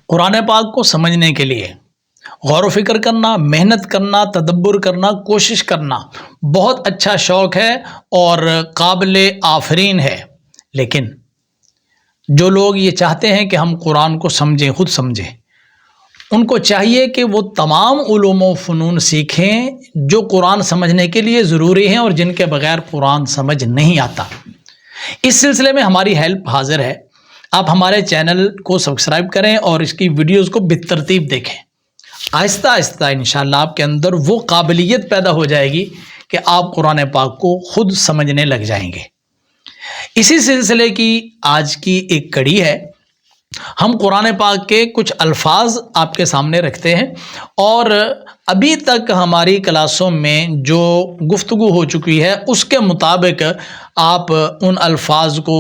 قرآن پاک کو سمجھنے کے لیے غور و فکر کرنا، محنت کرنا، تدبر کرنا، کوشش کرنا بہت اچھا شوق ہے اور قابل آفرین ہے۔ لیکن جو لوگ یہ چاہتے ہیں کہ ہم قرآن کو سمجھیں، خود سمجھیں، ان کو چاہیے کہ وہ تمام علوم و فنون سیکھیں جو قرآن سمجھنے کے لیے ضروری ہیں اور جن کے بغیر قرآن سمجھ نہیں آتا۔ اس سلسلے میں ہماری ہیلپ حاضر ہے۔ آپ ہمارے چینل کو سبسکرائب کریں اور اس کی ویڈیوز کو بالترتیب دیکھیں۔ آہستہ آہستہ انشاءاللہ آپ کے اندر وہ قابلیت پیدا ہو جائے گی کہ آپ قرآن پاک کو خود سمجھنے لگ جائیں گے۔ اسی سلسلے کی آج کی ایک کڑی ہے۔ ہم قرآن پاک کے کچھ الفاظ آپ کے سامنے رکھتے ہیں اور ابھی تک ہماری کلاسوں میں جو گفتگو ہو چکی ہے اس کے مطابق آپ ان الفاظ کو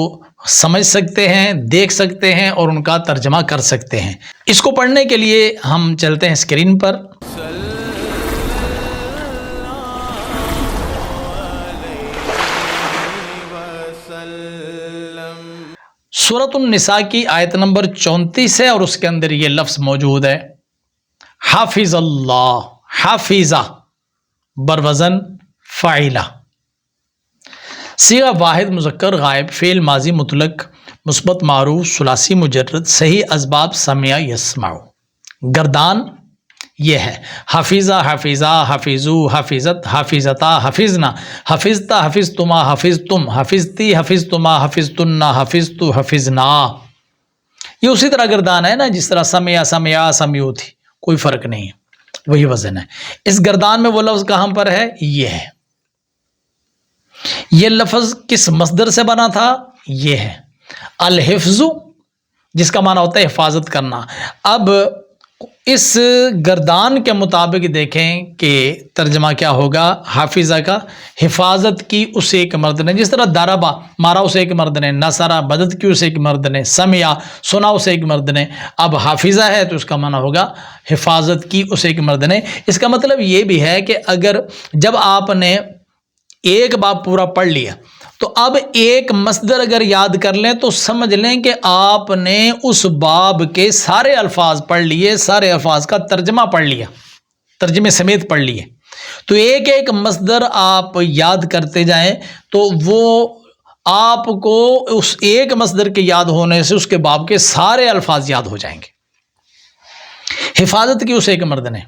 سمجھ سکتے ہیں، دیکھ سکتے ہیں اور ان کا ترجمہ کر سکتے ہیں۔ اس کو پڑھنے کے لیے ہم چلتے ہیں اسکرین پر۔ سورۃ النساء کی آیت نمبر 34 ہے اور اس کے اندر یہ لفظ موجود ہے، حافظ اللہ، حافظہ بروزن فاعلہ، صیغہ واحد مذکر غائب، فعل ماضی مطلق مثبت معروف ثلاثی مجرد، صحیح اسباب سمع یسمع۔ گردان یہ ہے، حافظہ، حافظہ، حافظو، حافظت، حافظتا، حافظنا، حافظتا، حافظتما، حافظتم، حافظتی، حافظتما، حافظتن، حافظتو، حافظنا۔ یہ اسی طرح گردان ہے نا جس طرح سمع، سمعا، سمیو تھی، کوئی فرق نہیں ہے، وہی وزن ہے۔ اس گردان میں وہ لفظ کہاں پر ہے؟ یہ ہے۔ یہ لفظ کس مصدر سے بنا تھا؟ یہ ہے الحفظ، جس کا معنی ہوتا ہے حفاظت کرنا۔ اب اس گردان کے مطابق دیکھیں کہ ترجمہ کیا ہوگا حافظہ کا، حفاظت کی اس ایک مرد نے، جس طرح ضربا مارا اسے ایک مرد نے، نصرہ مدد کی اسے ایک مرد نے، سمعا سنا اسے ایک مرد نے۔ اب حافظہ ہے تو اس کا معنی ہوگا حفاظت کی اسے ایک مرد نے۔ اس کا مطلب یہ بھی ہے کہ اگر جب آپ نے ایک باب پورا پڑھ لیا تو اب ایک مصدر اگر یاد کر لیں تو سمجھ لیں کہ آپ نے اس باب کے سارے الفاظ پڑھ لیے، سارے الفاظ کا ترجمہ پڑھ لیا، ترجمے سمیت پڑھ لیے۔ تو ایک ایک مصدر آپ یاد کرتے جائیں تو وہ آپ کو اس ایک مصدر کے یاد ہونے سے اس کے باب کے سارے الفاظ یاد ہو جائیں گے۔ حفاظت کی اس ایک مرد نے،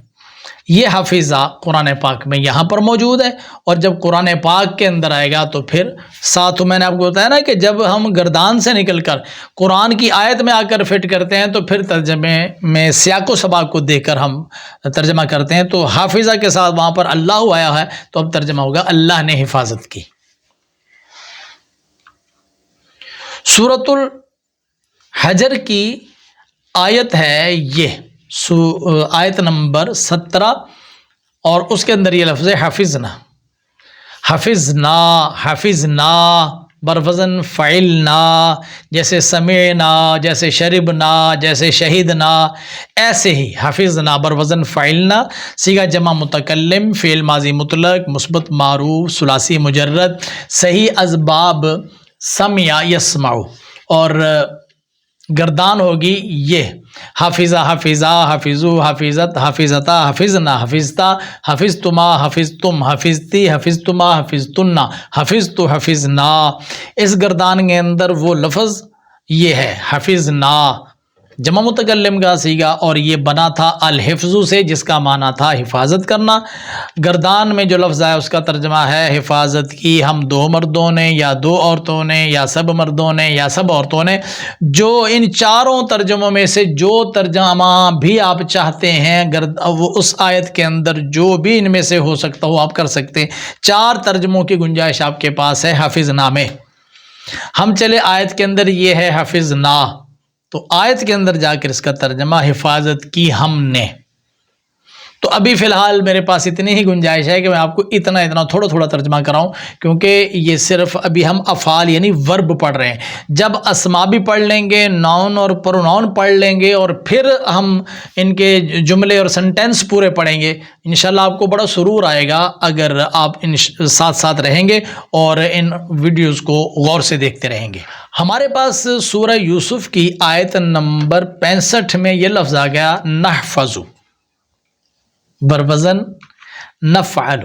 یہ حافظہ قرآن پاک میں یہاں پر موجود ہے، اور جب قرآن پاک کے اندر آئے گا تو پھر ساتھ میں نے آپ کو بتایا نا کہ جب ہم گردان سے نکل کر قرآن کی آیت میں آ کر فٹ کرتے ہیں تو پھر ترجمے میں سیاق و سباق کو دیکھ کر ہم ترجمہ کرتے ہیں۔ تو حافظہ کے ساتھ وہاں پر اللہ آیا ہے تو اب ترجمہ ہوگا اللہ نے حفاظت کی۔ سورۃ الحجر کی آیت ہے یہ، آیت نمبر 17 اور اس کے اندر یہ لفظ ہے حافظنا، حافظنا، حافظنا بروزن فعلنا، جیسے سمعنا، جیسے شربنا، جیسے شہدنا، ایسے ہی حافظنا بروزن فعلنا، صیغہ جمع متکلم، فعل ماضی مطلق مثبت معروف ثلاثی مجرد، صحیح اسباب سمع یسمع، اور گردان ہوگی یہ حافظہ، حافظہ، حافظو، حافظت، حافظتا، حافظنا، حافظتا، حافظتما، حافظتم، حافظتی، حافظتما، حافظتن، حافظتو، حافظنا۔ اس گردان کے اندر وہ لفظ یہ ہے حافظنا، جمع متکلم کا صیغہ، اور یہ بنا تھا الحفظ سے جس کا معنی تھا حفاظت کرنا۔ گردان میں جو لفظ ہے اس کا ترجمہ ہے حفاظت کی ہم دو مردوں نے یا دو عورتوں نے یا سب مردوں نے یا سب عورتوں نے۔ جو ان چاروں ترجموں میں سے جو ترجمہ بھی آپ چاہتے ہیں وہ اس آیت کے اندر جو بھی ان میں سے ہو سکتا ہو آپ کر سکتے ہیں۔ چار ترجموں کی گنجائش آپ کے پاس ہے حافظنا میں۔ ہم چلے آیت کے اندر یہ ہے حافظنا، تو آیت کے اندر جا کر اس کا ترجمہ حفاظت کی ہم نے۔ تو ابھی فی الحال میرے پاس اتنی ہی گنجائش ہے کہ میں آپ کو اتنا تھوڑا ترجمہ کراؤں، کیونکہ یہ صرف ابھی ہم افعال یعنی ورب پڑھ رہے ہیں۔ جب اسما بھی پڑھ لیں گے، ناؤن اور پروناؤن پڑھ لیں گے، اور پھر ہم ان کے جملے اور سنٹینس پورے پڑھیں گے، انشاءاللہ آپ کو بڑا سرور آئے گا اگر آپ ان ساتھ رہیں گے اور ان ویڈیوز کو غور سے دیکھتے رہیں گے۔ ہمارے پاس سورہ یوسف کی آیت نمبر 65 میں یہ لفظ آ گیا نحفظ، بروزن نفعل۔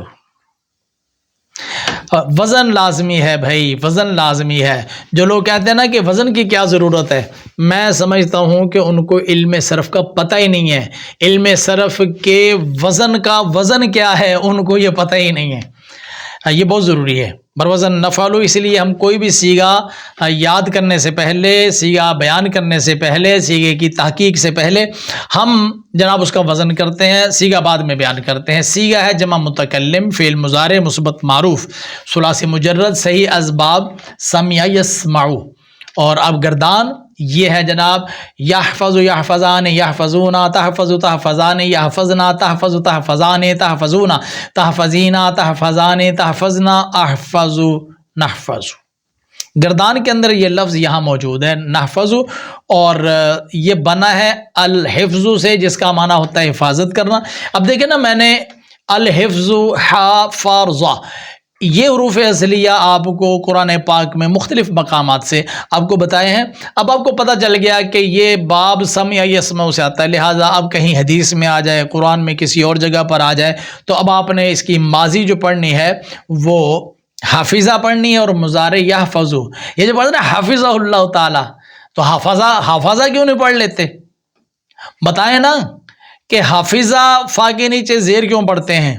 وزن لازمی ہے بھائی، وزن لازمی ہے۔ جو لوگ کہتے ہیں نا کہ وزن کی کیا ضرورت ہے، میں سمجھتا ہوں کہ ان کو علم صرف کا پتہ ہی نہیں ہے۔ علم صرف کے وزن کا وزن کیا ہے ان کو یہ پتہ ہی نہیں ہے، یہ بہت ضروری ہے۔ بروزن نفعل، اس لیے ہم کوئی بھی صیغہ یاد کرنے سے پہلے، صیغہ بیان کرنے سے پہلے، صیغے کی تحقیق سے پہلے ہم جناب اس کا وزن کرتے ہیں، صیغہ بعد میں بیان کرتے ہیں۔ صیغہ ہے جمع متکلم، فعل مضارع مثبت معروف، ثلاثی مجرد، صحیح اسباب، سمع یسمع۔ اور اب گردان یہ ہے جناب یحفظ یحفظان، یحفظون، تحفظ تحفظان، یحفظنا، تحفظ تحفظان، تحفظون، تحفظینا، تحفظان، تحفظنا، احفظ نحفظ۔ گردان کے اندر یہ لفظ یہاں موجود ہے نحفظ، اور یہ بنا ہے الحفظ سے، جس کا معنی ہوتا ہے حفاظت کرنا۔ اب دیکھیں نا، میں نے الحفظ حافظ یہ حروف اصلیہ آپ کو قرآن پاک میں مختلف مقامات سے آپ کو بتائے ہیں۔ اب آپ کو پتہ چل گیا کہ یہ باب سمع یسمع سے آتا ہے، لہٰذا اب کہیں حدیث میں آ جائے، قرآن میں کسی اور جگہ پر آ جائے، تو اب آپ نے اس کی ماضی جو پڑھنی ہے وہ حافظہ پڑھنی ہے، اور مضارع یحفظ، یہ جو پڑھتے ہیں حافظہ اللہ تعالیٰ، تو حافظہ کیوں نہیں پڑھ لیتے؟ بتائیں نا کہ حافظہ فا کے نیچے زیر کیوں پڑھتے ہیں،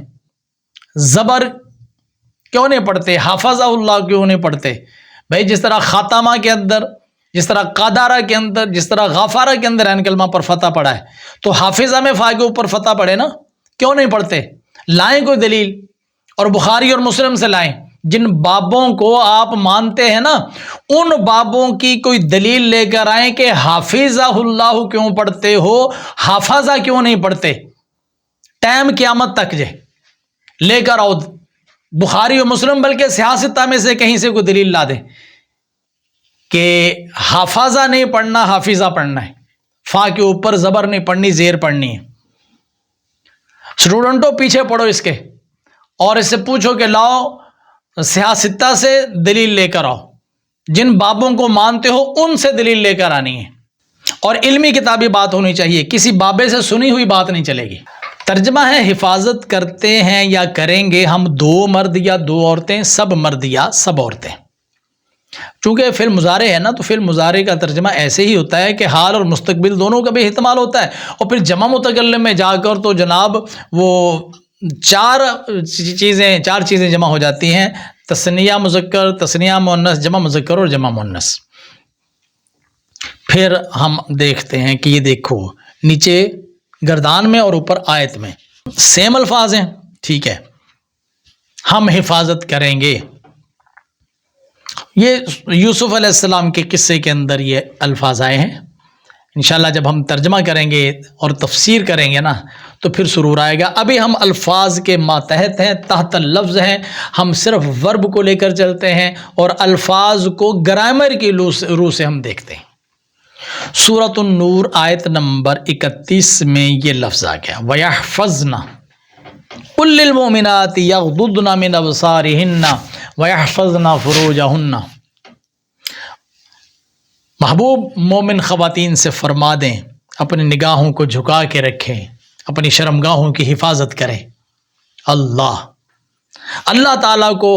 زبر کیوں نہیں پڑھتے، حافظہ اللہ کیوں نہیں پڑھتے؟ بھائی جس طرح خاتمہ کے اندر، جس طرح قادارہ کے اندر، جس طرح غفارہ کے اندر عین کلمہ پر فتح پڑا ہے، تو حافظہ میں فا کے اوپر فتح پڑے نا، کیوں نہیں پڑھتے؟ لائیں کوئی دلیل، اور بخاری اور مسلم سے لائیں۔ جن بابوں کو آپ مانتے ہیں نا، ان بابوں کی کوئی دلیل لے کر آئیں کہ حافظہ اللہ کیوں پڑھتے ہو، حافظہ کیوں نہیں پڑھتے؟ ٹائم قیامت تک جے لے کر آؤ بخاری و مسلم، بلکہ سیاستہ میں سے کہیں سے کوئی دلیل لا دے کہ حافظہ نہیں پڑھنا، حافظہ پڑھنا ہے، فا کے اوپر زبر نہیں پڑھنی، زیر پڑھنی ہے۔ اسٹوڈنٹوں پیچھے پڑھو اس کے، اور اس سے پوچھو کہ لاؤ سیاستہ سے دلیل لے کر آؤ، جن بابوں کو مانتے ہو ان سے دلیل لے کر آنی ہے، اور علمی کتابی بات ہونی چاہیے، کسی بابے سے سنی ہوئی بات نہیں چلے گی۔ ترجمہ ہے حفاظت کرتے ہیں یا کریں گے ہم دو مرد یا دو عورتیں، سب مرد یا سب عورتیں۔ چونکہ فعل مضارع ہے نا، تو فعل مضارع کا ترجمہ ایسے ہی ہوتا ہے کہ حال اور مستقبل دونوں کا بھی احتمال ہوتا ہے، اور پھر جمع متکلم میں جا کر تو جناب وہ چار چیزیں جمع ہو جاتی ہیں، تثنیہ مذکر، تثنیہ مؤنث، جمع مذکر اور جمع مؤنث۔ پھر ہم دیکھتے ہیں کہ یہ دیکھو نیچے گردان میں اور اوپر آیت میں سیم الفاظ ہیں، ٹھیک ہے، ہم حفاظت کریں گے۔ یہ یوسف علیہ السلام کے قصے کے اندر یہ الفاظ آئے ہیں۔ انشاءاللہ جب ہم ترجمہ کریں گے اور تفسیر کریں گے نا تو پھر سرور آئے گا۔ ابھی ہم الفاظ کے ماتحت ہیں، تحت اللفظ ہیں، ہم صرف ورب کو لے کر چلتے ہیں اور الفاظ کو گرامر کی روح سے ہم دیکھتے ہیں۔ سورۃ النور آیت نمبر 31 میں یہ لفظ آ گیا وَيَحْفَظْنَ قُلْ لِلْمُؤْمِنَاتِ يَغْضُضْنَ مِنْ أَبْصَارِهِنَّ وَيَحْفَظْنَ فُرُوجَهُنَّ۔ محبوب مومن خواتین سے فرما دیں اپنی نگاہوں کو جھکا کے رکھیں، اپنی شرمگاہوں کی حفاظت کریں۔ اللہ تعالیٰ کو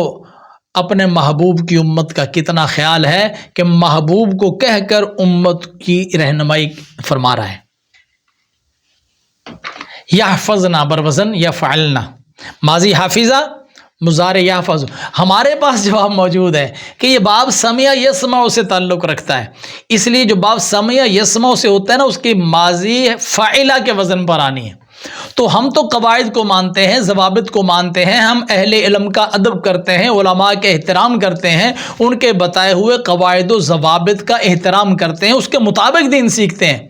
اپنے محبوب کی امت کا کتنا خیال ہے کہ محبوب کو کہہ کر امت کی رہنمائی فرما رہا ہے۔ یحفظنا بروزن یفعلنا، ماضی حافظہ، مضارع یحفظ۔ ہمارے پاس جواب موجود ہے کہ یہ باب سمع یسمع سے تعلق رکھتا ہے، اس لیے جو باب سمع یسمع سے ہوتا ہے نا، اس کی ماضی فاعلہ کے وزن پر آنی ہے۔ تو ہم تو قواعد کو مانتے ہیں، ضوابط کو مانتے ہیں، ہم اہل علم کا ادب کرتے ہیں، علماء کے احترام کرتے ہیں، ان کے بتائے ہوئے قواعد و ضوابط کا احترام کرتے ہیں، اس کے مطابق دین سیکھتے ہیں۔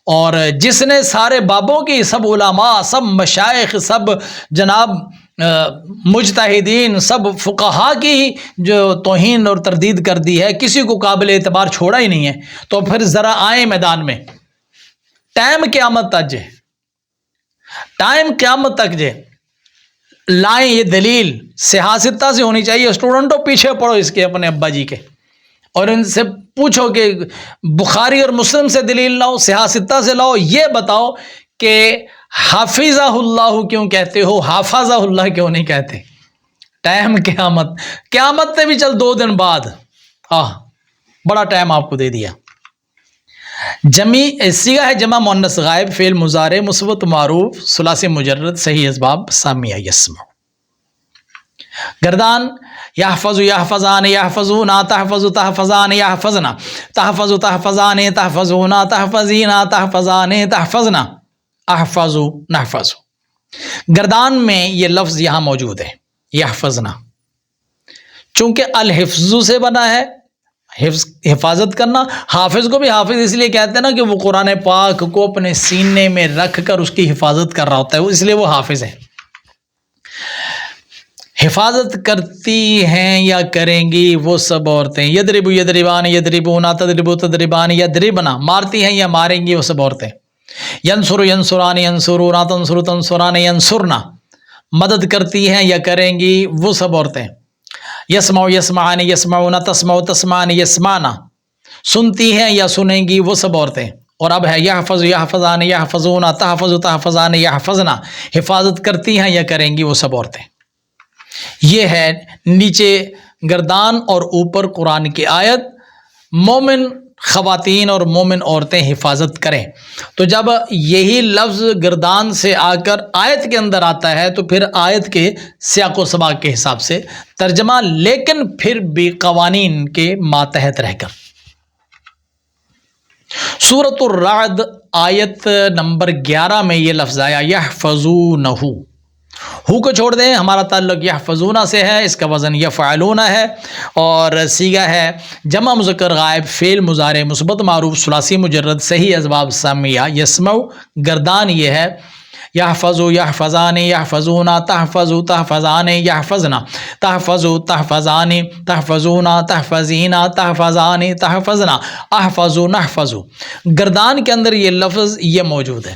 اور جس نے سارے بابوں کی، سب علماء، سب مشائخ، سب جناب مجتہدین، سب فقہا کی جو توہین اور تردید کر دی ہے، کسی کو قابل اعتبار چھوڑا ہی نہیں ہے، تو پھر ذرا آئیں میدان میں. ٹائم قیامت تک جے، ٹائم قیامت تک جے لائیں یہ دلیل سیاستہ سے ہونی چاہیے. اسٹوڈنٹوں پیچھے پڑھو اس کے اپنے ابا جی کے، اور ان سے پوچھو کہ بخاری اور مسلم سے دلیل لاؤ، سیاستہ سے لاؤ، یہ بتاؤ کہ حافظہ اللہ کیوں کہتے ہو، حافظہ اللہ کیوں نہیں کہتے. ٹائم قیامت، قیامت سے بھی چل 2 دن بعد. بڑا ٹائم آپ کو دے دیا. صیغہ ہے جمع مؤنث غائب، فعل مضارع مثبت معروف ثلاثی مجرد صحیح اسباب سامعہ یسمع. گردان یحفظ یحفظان یحفظون تحفظ تحفظان یحفظنا تحفظ تحفظان تحفظون تحفظین تحفظان تحفظنا احفظ نحفظ. گردان میں یہ لفظ یہاں موجود ہے یحفظنا، چونکہ الحفظ سے بنا ہے، حفاظت کرنا. حافظ کو بھی حافظ اس لیے کہتے ہیں نا کہ وہ قرآن پاک کو اپنے سینے میں رکھ کر اس کی حفاظت کر رہا ہوتا ہے، اس لیے وہ حافظ ہے. حفاظت کرتی ہیں یا کریں گی وہ سب عورتیں. یضرب یضربان یضربون تضرب تضربان یضربنا، مارتی ہیں یا ماریں گی وہ سب عورتیں. ینصر ینصران ینصرون تنصر تنصران ینصرنا، مدد کرتی ہیں یا کریں گی وہ سب عورتیں. یسمع یسمعان یسمعون تسمع تسمعان یسمعنا، سنتی ہیں یا سنیں گی وہ سب عورتیں. اور اب ہے یحفظ یحفظان یحفظون تحفظ تحفظان یحفظنا، حفاظت کرتی ہیں یا کریں گی وہ سب عورتیں. یہ ہے نیچے گردان اور اوپر قرآن کی آیت. مومن خواتین اور مومن عورتیں حفاظت کریں. تو جب یہی لفظ گردان سے آ کر آیت کے اندر آتا ہے تو پھر آیت کے سیاق و سباق کے حساب سے ترجمہ، لیکن پھر بھی قوانین کے ماتحت رہ کر. سورۃ الرعد آیت نمبر 11 میں یہ لفظ آیا یحفظونہ. ہو کو چھوڑ دیں، ہمارا تعلق یحفظون سے ہے، اس کا وزن یفعلون ہے، اور صیغہ ہے جمع مذکر غائب، فعل مضارع مثبت معروف ثلاثی مجرد صحیح اسباب سامعہ یسمع. گردان یہ ہے یحفظ یحفظان یحفظون تحفظ تحفظان یحفظنا تحفظ تحفظان تحفظون تحفظین تحفظان تحفظنا احفظ نحفظ. گردان کے اندر یہ لفظ یہ موجود ہے،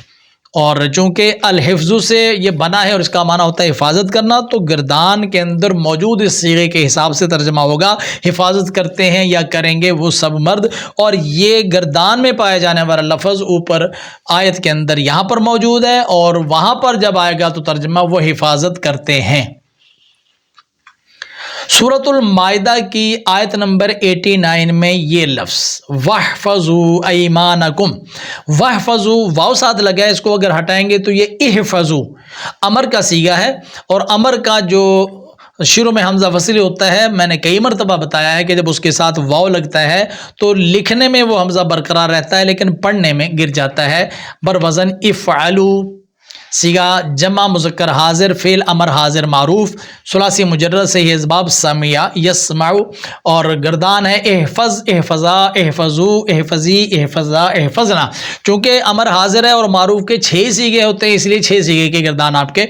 اور چونکہ الحفظ سے یہ بنا ہے اور اس کا معنی ہوتا ہے حفاظت کرنا، تو گردان کے اندر موجود اس صیغے کے حساب سے ترجمہ ہوگا حفاظت کرتے ہیں یا کریں گے وہ سب مرد. اور یہ گردان میں پایا جانے والا لفظ اوپر آیت کے اندر یہاں پر موجود ہے، اور وہاں پر جب آئے گا تو ترجمہ وہ حفاظت کرتے ہیں. سورۃ المائدہ کی آیت نمبر 89 میں یہ لفظ وَاحْفَظُوا أَيْمَانَكُمْ، وَاحْفَظُوا واو ساتھ لگا ہے، اس کو اگر ہٹائیں گے تو یہ احفظوا امر کا صیغہ ہے. اور امر کا جو شروع میں حمزہ وصل ہوتا ہے، میں نے کئی مرتبہ بتایا ہے کہ جب اس کے ساتھ واو لگتا ہے تو لکھنے میں وہ حمزہ برقرار رہتا ہے لیکن پڑھنے میں گر جاتا ہے. بروزن افعلوا، صیغہ جمع مذکر حاضر، فعل امر حاضر معروف ثلاثی مجرد صحیح اسباب سامعہ یسمع. اور گردان ہے احفظ احفظا احفظو احفظی احفظا احفظنا. چونکہ امر حاضر ہے اور معروف کے 6 صیغے ہوتے ہیں، اس لیے 6 صیغے کی گردان آپ کے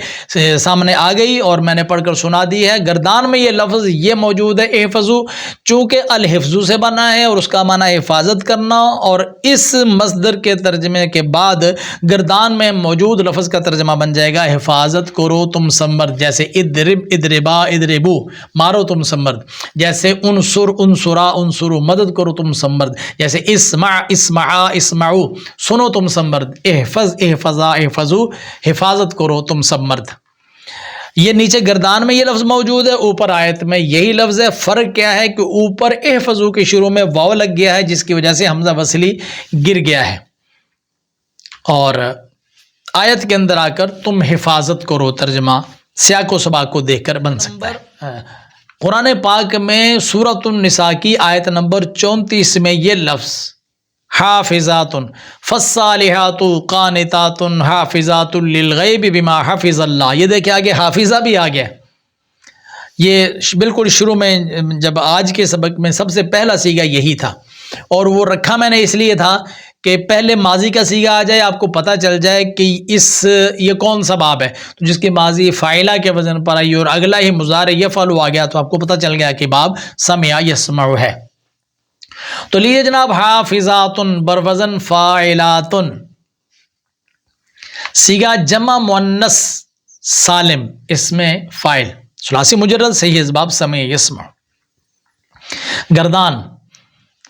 سامنے آ گئی اور میں نے پڑھ کر سنا دی ہے. گردان میں یہ لفظ یہ موجود ہے احفظو، چونکہ الحفظ سے بنا ہے اور اس کا معنی حفاظت کرنا، اور اس مصدر کے ترجمے کے بعد گردان میں موجود لفظ کا ترجمہ بن جائے گا حفاظت کرو تم سمرد. جیسے ادرب ادربا ادربو، مارو تم سمرد. جیسے انصر انصرا انصرو، مدد کرو تم سمرد. جیسے اسمع اسمعا اسمعو، سنو تم سمرد. احفظ احفظا احفظو، حفاظت کرو تم سب مرد. یہ نیچے گردان میں یہ لفظ موجود ہے، اوپر آیت میں یہی لفظ ہے. فرق کیا ہے کہ اوپر احفظو کے شروع میں واو لگ گیا ہے جس کی وجہ سے حمزہ وصلی گر گیا ہے، اور آیت کے اندر آ کر تم حفاظت کرو ترجمہ سیاق و سباق کو دیکھ کر بن سکتا ہے. قرآن پاک میں سورۃ النساء کی آیت نمبر 34 میں یہ لفظ حافظات فالصالحات قانتات حافظات للغیب بما حفظ اللہ، یہ دیکھیں آگے حافظہ بھی آ گیا. یہ بالکل شروع میں جب آج کے سبق میں سب سے پہلا صیغہ یہی تھا، اور وہ رکھا میں نے اس لیے تھا کہ پہلے ماضی کا سیگا آ جائے، آپ کو پتہ چل جائے کہ یہ کون سا باب ہے، تو جس کی ماضی فاعلہ کے وزن پر آئی اور اگلا ہی مضارع یفعل آ گیا تو آپ کو پتہ چل گیا کہ باب سمع یسمع ہے۔ تو لیے جناب حافظات بروزن فاعلات، سیگا جمع مؤنث سالم، اس میں فاعل ثلاثی مجرد صحیح اسباب سمع یسمع۔ گردان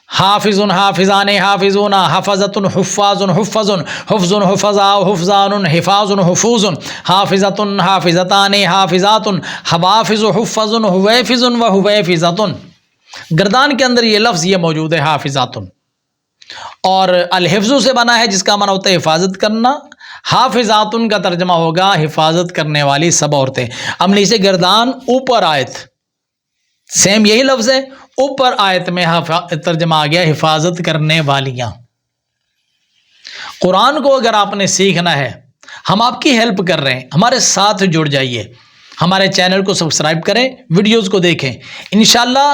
حافظ حافظان حافظون حفظت حفاظ حفظ حفظ حفظا حفظان حفاظ حفوظ حافظت حافظتان حافظات حوافظ حفظ حویفظ و حویفظت۔ گردان کے اندر یہ لفظ یہ موجود ہے حافظات، اور الحفظ سے بنا ہے جس کا معنی ہوتا ہے حفاظت کرنا۔ حافظات کا ترجمہ ہوگا حفاظت کرنے والی سب عورتیں۔ عملی سے گردان اوپر آیت، سیم یہی لفظ ہے، اوپر آیت میں ترجمہ آ گیا حفاظت کرنے والیاں۔ قرآن کو اگر آپ نے سیکھنا ہے، ہم آپ کی ہیلپ کر رہے ہیں، ہمارے ساتھ جڑ جائیے، ہمارے چینل کو سبسکرائب کریں، ویڈیوز کو دیکھیں، انشاءاللہ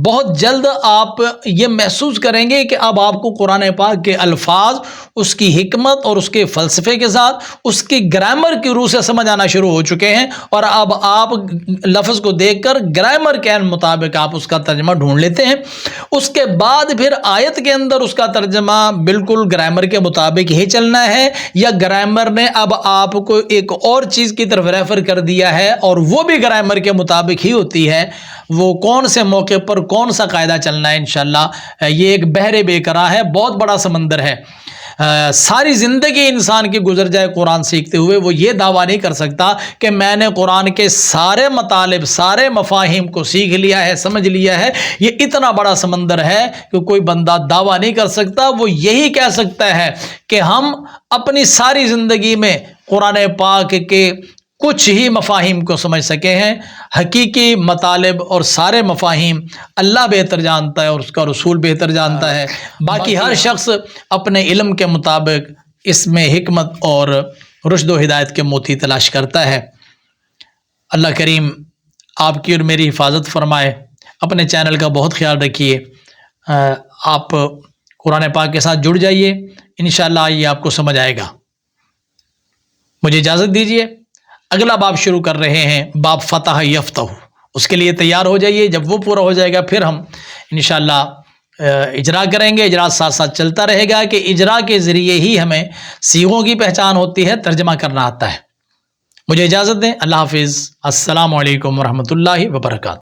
بہت جلد آپ یہ محسوس کریں گے کہ اب آپ کو قرآن پاک کے الفاظ، اس کی حکمت اور اس کے فلسفے کے ساتھ اس کی گرامر کی روح سے سمجھ آنا شروع ہو چکے ہیں، اور اب آپ لفظ کو دیکھ کر گرامر کے مطابق آپ اس کا ترجمہ ڈھونڈ لیتے ہیں۔ اس کے بعد پھر آیت کے اندر اس کا ترجمہ بالکل گرامر کے مطابق ہی چلنا ہے، یا گرامر نے اب آپ کو ایک اور چیز کی طرف ریفر کر دیا ہے اور وہ بھی گرامر کے مطابق ہی ہوتی ہے، وہ کون سے موقع پر کون سا قاعدہ چلنا ہے، انشاءاللہ یہ ایک بحر بے قرار ہے، بہت بڑا سمندر ہے۔ ساری زندگی انسان کی گزر جائے قرآن سیکھتے ہوئے، وہ یہ دعویٰ نہیں کر سکتا کہ میں نے قرآن کے سارے مطالب، سارے مفاہیم کو سیکھ لیا ہے، سمجھ لیا ہے۔ یہ اتنا بڑا سمندر ہے کہ کوئی بندہ دعویٰ نہیں کر سکتا۔ وہ یہی کہہ سکتا ہے کہ ہم اپنی ساری زندگی میں قرآن پاک کے کچھ ہی مفاہیم کو سمجھ سکے ہیں، حقیقی مطالب اور سارے مفاہیم اللہ بہتر جانتا ہے اور اس کا رسول بہتر جانتا ہے۔ باقی ہر شخص اپنے علم کے مطابق اس میں حکمت اور رشد و ہدایت کے موتی تلاش کرتا ہے۔ اللہ کریم آپ کی اور میری حفاظت فرمائے۔ اپنے چینل کا بہت خیال رکھیے، آپ قرآن پاک کے ساتھ جڑ جائیے، انشاءاللہ یہ آپ کو سمجھ آئے گا۔ مجھے اجازت دیجیے، اگلا باب شروع کر رہے ہیں، باب فتح یفتح، اس کے لیے تیار ہو جائیے۔ جب وہ پورا ہو جائے گا پھر ہم انشاءاللہ اجرا کریں گے۔ اجرا ساتھ ساتھ چلتا رہے گا کہ اجرا کے ذریعے ہی ہمیں صیغوں کی پہچان ہوتی ہے، ترجمہ کرنا آتا ہے۔ مجھے اجازت دیں، اللہ حافظ، السلام علیکم ورحمۃ اللہ وبرکاتہ۔